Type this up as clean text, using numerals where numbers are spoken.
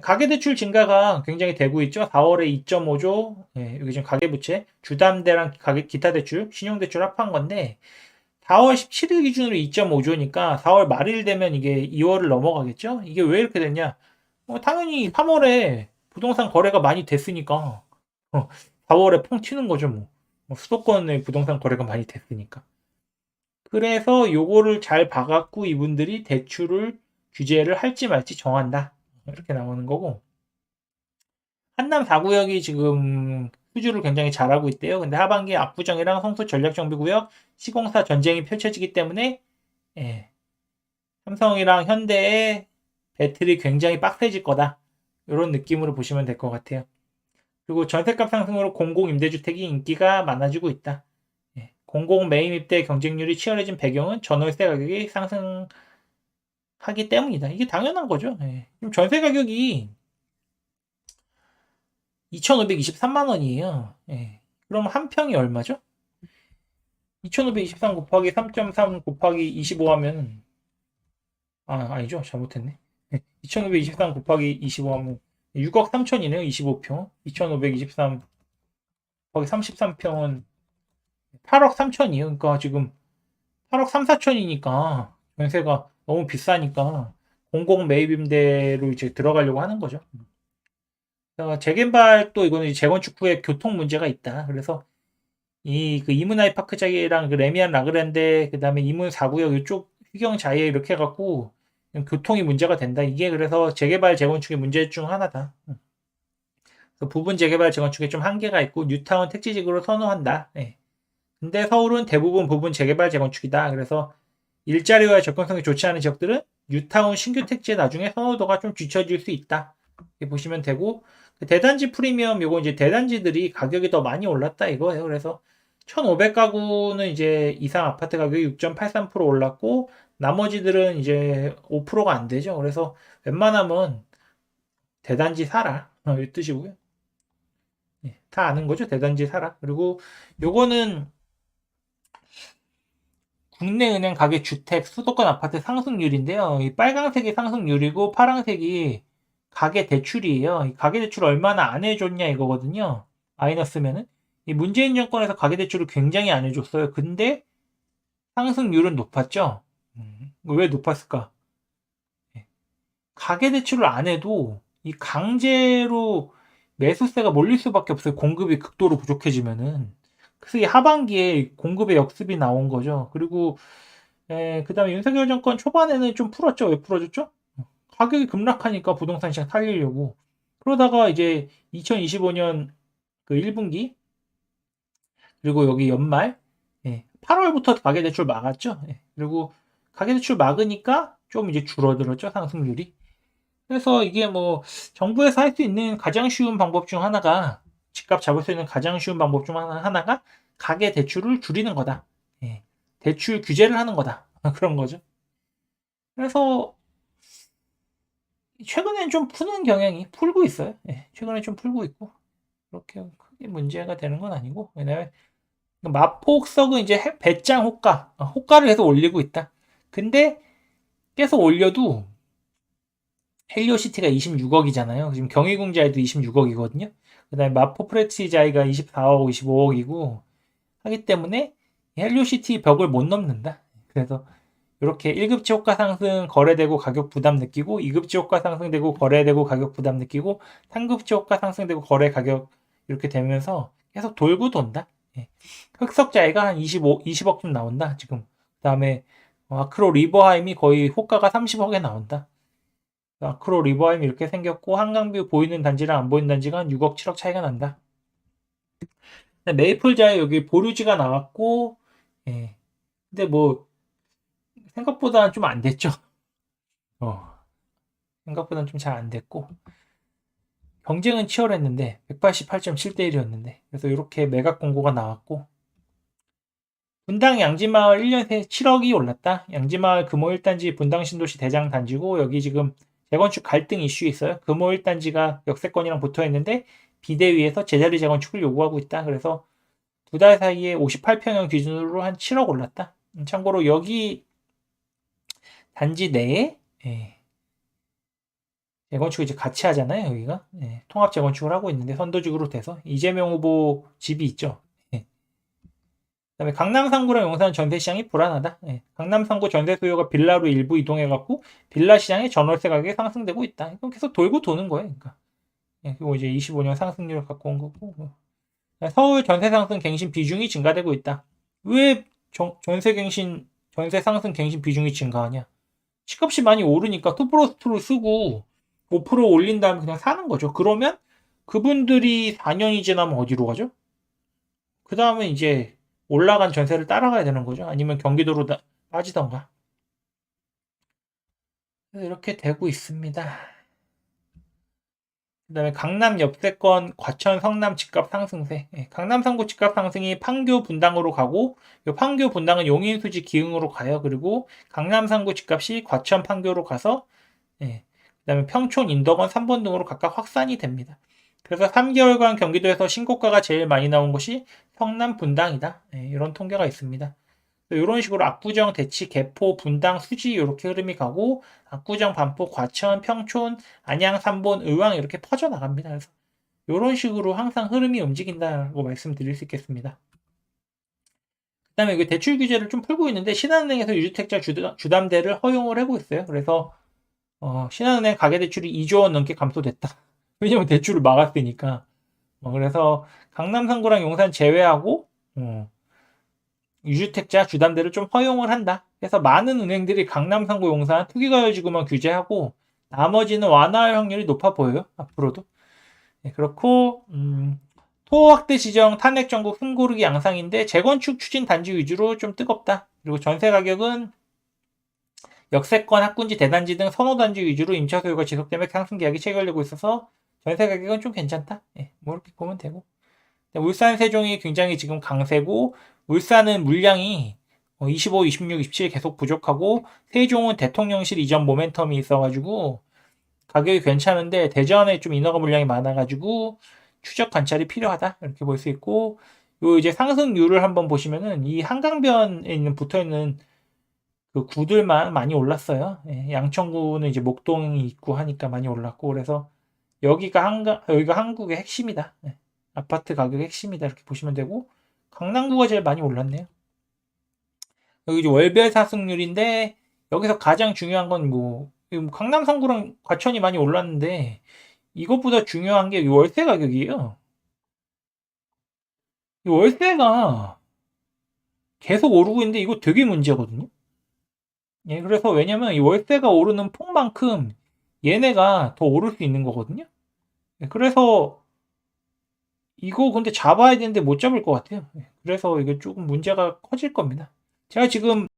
가계대출 증가가 굉장히 되고 있죠. 4월에 2.5조, 예, 여기 지금 가계부채, 주담대랑 기타 대출, 신용대출 합한 건데, 4월 17일 기준으로 2.5조니까 4월 말일 되면 이게 2월을 넘어가겠죠? 이게 왜 이렇게 됐냐? 당연히 3월에 부동산 거래가 많이 됐으니까, 4월에 펑 튀는 거죠, 뭐. 수도권의 부동산 거래가 많이 됐으니까. 그래서 요거를 잘 봐갖고 이분들이 대출을 규제를 할지 말지 정한다. 이렇게 나오는 거고. 한남 4구역이 지금 수주를 굉장히 잘하고 있대요. 근데 하반기에 압구정이랑 성수 전략정비구역 시공사 전쟁이 펼쳐지기 때문에 예, 삼성이랑 현대의 배틀이 굉장히 빡세질 거다. 이런 느낌으로 보시면 될 것 같아요. 그리고 전세값 상승으로 공공임대주택이 인기가 많아지고 있다. 예, 공공 매입입대 경쟁률이 치열해진 배경은 전월세 가격이 상승하기 때문이다. 이게 당연한 거죠. 예. 지금 전세 가격이 2,523만 원이에요. 예. 그럼 한 평이 얼마죠? 2,523 곱하기 3.3 곱하기 25 하면 아니죠. 잘못했네. 2,523 곱하기 25 하면 6억 3천이네요. 25평. 2,523 곱하기 33평은 8억 3천이에요. 그러니까 지금 8억 3, 4천이니까 전세가 너무 비싸니까 공공 매입임대로 이제 들어가려고 하는 거죠. 재개발 또 이거는 재건축 후에 교통 문제가 있다. 그래서 그 이문 아이파크장이랑 그 레미안 라그랜데 그다음에 이문 4구역 이쪽 휴경 자리에 이렇게 해갖고 교통이 문제가 된다. 이게 그래서 재개발 재건축의 문제 중 하나다. 부분 재개발 재건축에 좀 한계가 있고 뉴타운 택지지구로 선호한다. 예. 근데 서울은 대부분 부분 재개발 재건축이다. 그래서 일자리와 접근성이 좋지 않은 지역들은 뉴타운 신규 택지에 나중에 선호도가 좀 뒤처질 수 있다. 이렇게 보시면 되고 대단지 프리미엄 요거 이제 대단지들이 가격이 더 많이 올랐다 이거예요. 그래서 1,500가구는 이제 이상 아파트 가격이 6.83% 올랐고 나머지들은 이제 5%가 안 되죠. 그래서 웬만하면 대단지 사라. 이 뜻이고요. 예, 다 아는 거죠. 대단지 사라. 그리고 요거는 국내은행 가계 주택 수도권 아파트 상승률인데요. 이 빨강색이 상승률이고 파란색이 가계 대출이에요. 이 가계 대출 얼마나 안 해줬냐 이거거든요. 마이너스면은 이 문재인 정권에서 가계 대출을 굉장히 안 해줬어요. 근데 상승률은 높았죠. 왜 높았을까? 예. 가계 대출을 안 해도 이 강제로 매수세가 몰릴 수밖에 없어요. 공급이 극도로 부족해지면은. 그래서 이 하반기에 공급의 역습이 나온 거죠. 그리고 그 다음에 윤석열 정권 초반에는 좀 풀었죠. 왜 풀어줬죠? 가격이 급락하니까 부동산 시장 살리려고. 그러다가 이제 2025년 그 1분기, 그리고 여기 연말, 8월부터 가계대출 막았죠. 그리고 가계대출 막으니까 좀 이제 줄어들었죠. 상승률이. 그래서 이게 뭐 정부에서 할 수 있는 가장 쉬운 방법 중 하나가 집값 잡을 수 있는 가장 쉬운 방법 중 하나가 가계 대출을 줄이는 거다. 대출 규제를 하는 거다. 그런 거죠. 그래서 최근엔 좀 푸는 경향이 풀고 있어요. 최근에 좀 풀고 있고 그렇게 크게 문제가 되는 건 아니고 왜냐면 마폭석은 이제 배짱 호가를 계속 올리고 있다. 근데 계속 올려도 헬리오시티가 26억이잖아요. 지금 경희궁자에도 26억이거든요. 그다음에 마포 프레티자이가 24억, 25억이고 하기 때문에 헬리오시티 벽을 못 넘는다. 그래서 이렇게 1급지 호가 상승 거래되고 가격 부담 느끼고 2급지 호가 상승되고 거래되고 가격 부담 느끼고 3급지 호가 상승되고 거래 가격 이렇게 되면서 계속 돌고 돈다. 흑석자이가 한 20억쯤 나온다. 지금 그다음에 아크로 리버하임이 거의 호가가 30억에 나온다. 아크로 리버하임이 이렇게 생겼고 한강뷰 보이는 단지랑 안 보이는 단지가 한 6억 7억 차이가 난다. 메이플자에 여기 보류지가 나왔고 근데 뭐 생각보다는 좀 안 됐죠. 생각보다는 좀 잘 안 됐고 경쟁은 치열했는데 188.7대 1이었는데 그래서 이렇게 매각 공고가 나왔고 분당 양지마을 1년 새 7억이 올랐다. 양지마을 금호 1단지 분당 신도시 대장 단지고 여기 지금 재건축 갈등 이슈 있어요. 금호 1단지가 역세권이랑 붙어 있는데 비대위에서 제자리 재건축을 요구하고 있다. 그래서 두 달 사이에 58평형 기준으로 한 7억 올랐다. 참고로 여기 단지 내에 재건축 이제 같이 하잖아요, 여기가. 예, 통합 재건축을 하고 있는데 선도직으로 돼서 이재명 후보 집이 있죠. 예. 그다음에 강남 3구랑 용산 전세 시장이 불안하다. 예. 강남 3구 전세 수요가 빌라로 일부 이동해 갖고 빌라 시장의 전월세 가격이 상승되고 있다. 이건 계속 돌고 도는 거예요. 그러니까. 예, 그리고 이제 25년 상승률을 갖고 온 거고. 서울 전세 상승 갱신 비중이 증가되고 있다. 왜 전세 상승 갱신 비중이 증가하냐? 집값이 많이 오르니까 2+2를 쓰고 5% 올린 다음에 그냥 사는 거죠. 그러면 그분들이 4년이 지나면 어디로 가죠? 그 다음에 이제 올라간 전세를 따라가야 되는 거죠. 아니면 경기도로 빠지던가. 이렇게 되고 있습니다. 그 다음에 강남 역세권 과천 성남 집값 상승세. 예, 강남 3구 집값 상승이 판교 분당으로 가고 이 판교 분당은 용인수지 기흥으로 가요. 그리고 강남 3구 집값이 과천 판교로 가서 예, 그 다음에 평촌 인덕원 3번 등으로 각각 확산이 됩니다. 그래서 3개월간 경기도에서 신고가가 제일 많이 나온 곳이 성남 분당이다. 예, 이런 통계가 있습니다. 이런 식으로 압구정, 대치, 개포, 분당, 수지 이렇게 흐름이 가고 압구정, 반포, 과천, 평촌, 안양, 삼본, 의왕 이렇게 퍼져나갑니다. 그래서 이런 식으로 항상 흐름이 움직인다고 말씀드릴 수 있겠습니다. 그 다음에 대출 규제를 좀 풀고 있는데 신한은행에서 유주택자 주담대를 허용을 하고 있어요. 그래서 신한은행 가계대출이 2조 원 넘게 감소됐다. 왜냐면 대출을 막았으니까. 그래서 강남 3구랑 용산 제외하고 유주택자 주담대를 좀 허용을 한다. 그래서 많은 은행들이 강남 3구 용산 투기과열지구만 규제하고 나머지는 완화할 확률이 높아 보여요. 앞으로도. 네, 그렇고 토호 확대 지정 탄핵 정국 숨고르기 양상인데 재건축 추진 단지 위주로 좀 뜨겁다. 그리고 전세 가격은 역세권, 학군지, 대단지 등 선호단지 위주로 임차 소유가 지속되며 상승 계약이 체결되고 있어서 전세 가격은 좀 괜찮다. 네, 뭐 이렇게 보면 되고. 울산, 세종이 굉장히 지금 강세고 울산은 물량이 25, 26, 27 계속 부족하고 세종은 대통령실 이전 모멘텀이 있어가지고 가격이 괜찮은데 대전에 좀 인허가 물량이 많아가지고 추적 관찰이 필요하다 이렇게 볼 수 있고 요 이제 상승률을 한번 보시면은 이 한강변에 있는 붙어있는 그 구들만 많이 올랐어요. 예, 양천구는 이제 목동이 있고 하니까 많이 올랐고 그래서 여기가 한국의 핵심이다. 예, 아파트 가격의 핵심이다 이렇게 보시면 되고 강남구가 제일 많이 올랐네요. 여기 이제 월별 상승률인데 여기서 가장 중요한 건 뭐 강남 3구랑 과천이 많이 올랐는데 이것보다 중요한 게 월세 가격이에요. 이 월세가 계속 오르고 있는데 이거 되게 문제거든요. 예, 그래서 왜냐면 이 월세가 오르는 폭만큼 얘네가 더 오를 수 있는 거거든요. 예, 그래서 이거 근데 잡아야 되는데 못 잡을 것 같아요. 예, 그래서 이게 조금 문제가 커질 겁니다. 제가 지금